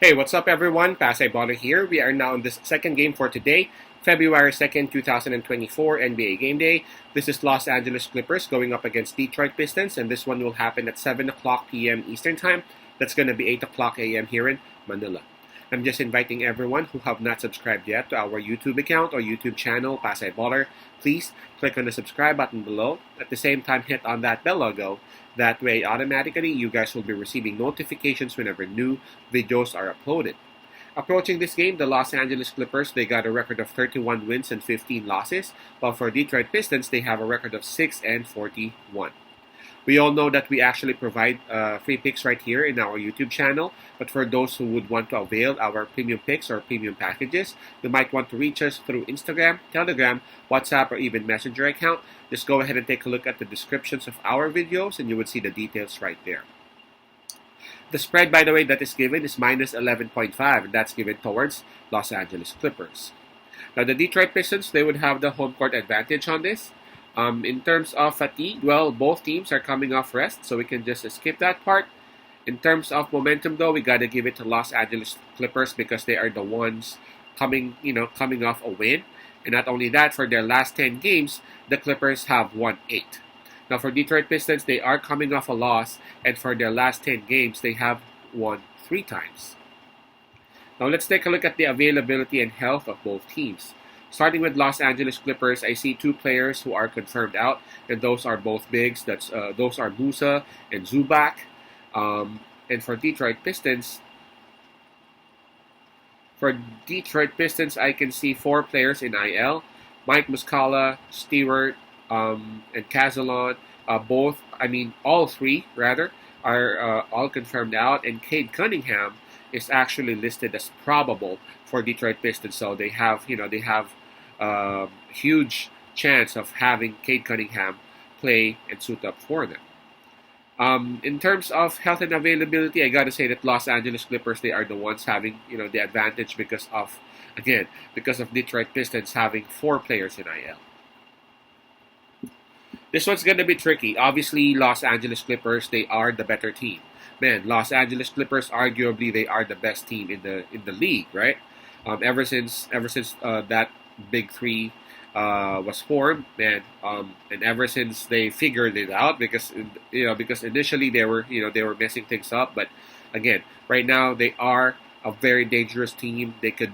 Hey, what's up everyone? Pasay Baller here. We are now in this second game for today, February 2nd, 2024 NBA Game Day. This is Los Angeles Clippers going up against Detroit Pistons, and this one will happen at 7 o'clock p.m. Eastern Time. That's going to be 8 o'clock a.m. here in Manila. I'm just inviting everyone who have not subscribed yet to our YouTube account or YouTube channel, Pasay Baller. Please click on the subscribe button below. At the same time, hit on that bell logo. That way, automatically, you guys will be receiving notifications whenever new videos are uploaded. Approaching this game, the Los Angeles Clippers, they got a record of 31 wins and 15 losses, while for Detroit Pistons, they have a record of 6 and 41. We all know that we actually provide free picks right here in our YouTube channel, but for those who would want to avail our premium picks or premium packages, you might want to reach us through Instagram, Telegram, WhatsApp, or even Messenger account. Just go ahead and take a look at the descriptions of our videos and you would see the details right there. The spread, by the way, that is given is minus 11.5, and that's given towards Los Angeles Clippers. Now, the Detroit Pistons, they would have the home court advantage on this. In terms of fatigue, well, both teams are coming off rest, so we can just skip that part. In terms of momentum, though, we gotta give it to Los Angeles Clippers because they are the ones coming off a win. And not only that, for their last 10 games, the Clippers have won 8. Now, for Detroit Pistons, they are coming off a loss, and for their last 10 games, they have won 3 times. Now, let's take a look at the availability and health of both teams. Starting with Los Angeles Clippers, I see 2 players who are confirmed out, and those are both bigs. Those are Musa and Zubac. And for Detroit Pistons, I can see 4 players in IL: Mike Muscala, Stewart, and Cazelon. All 3 rather are all confirmed out, and Cade Cunningham is actually listed as probable for Detroit Pistons. So they have huge chance of having Cade Cunningham play and suit up for them. In terms of health and availability, I gotta say that Los Angeles Clippers, they are the ones having the advantage because of Detroit Pistons having 4 players in IL. This one's gonna be tricky. Obviously, Los Angeles Clippers, they are the better team. Man, Los Angeles Clippers, arguably, they are the best team in the league, right? Ever since that Big Three was formed, man, and ever since they figured it out, because initially they were messing things up, but again, right now they are a very dangerous team. They could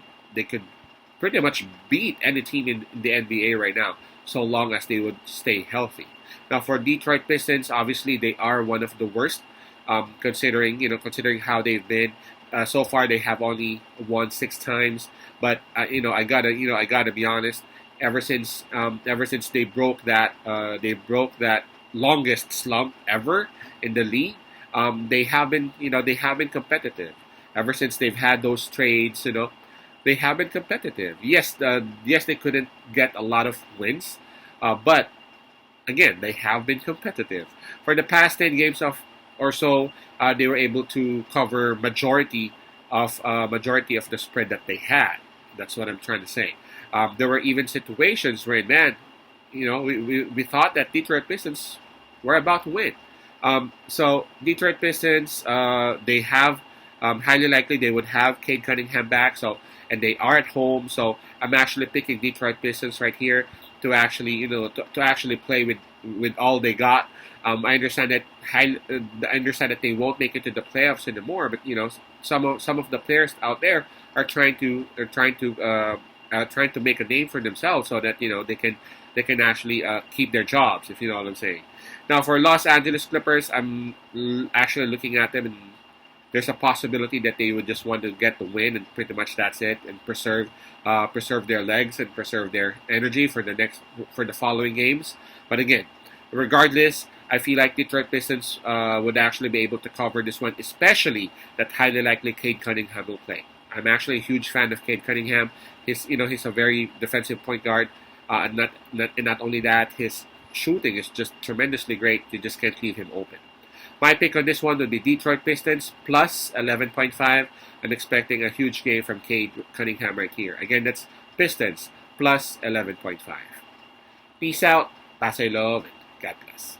pretty much beat any team in the NBA right now, so long as they would stay healthy. Now, for Detroit Pistons, obviously they are one of the worst, considering how they've been. So far, they have only won 6 times. But I gotta be honest. Ever since they broke that longest slump ever in the league, they have been competitive. Ever since they've had those trades, they have been competitive. Yes, they couldn't get a lot of wins, but again, they have been competitive. For the past 10 games or so, they were able to cover majority of the spread that they had. That's what I'm trying to say. There were even situations where, man, we thought that Detroit Pistons were about to win. So Detroit Pistons, they have highly likely they would have Cade Cunningham back. So, and they are at home. So I'm actually picking Detroit Pistons right here to actually to actually play with all they got. I understand that they won't make it to the playoffs anymore, but some of the players out there are trying to make a name for themselves so that they can actually keep their jobs, if you know what I'm saying. Now, for Los Angeles Clippers, I'm actually looking at them, and there's a possibility that they would just want to get the win, and pretty much that's it, and preserve their legs and preserve their energy for the following games. But again, regardless, I feel like Detroit Pistons would actually be able to cover this one, especially that highly likely Cade Cunningham will play. I'm actually a huge fan of Cade Cunningham. He's a very defensive point guard, and not only that, his shooting is just tremendously great. You just can't leave him open. My pick on this one would be Detroit Pistons plus 11.5. I'm expecting a huge game from Cade Cunningham right here. Again, that's Pistons plus 11.5. Peace out. Pasay love. God bless.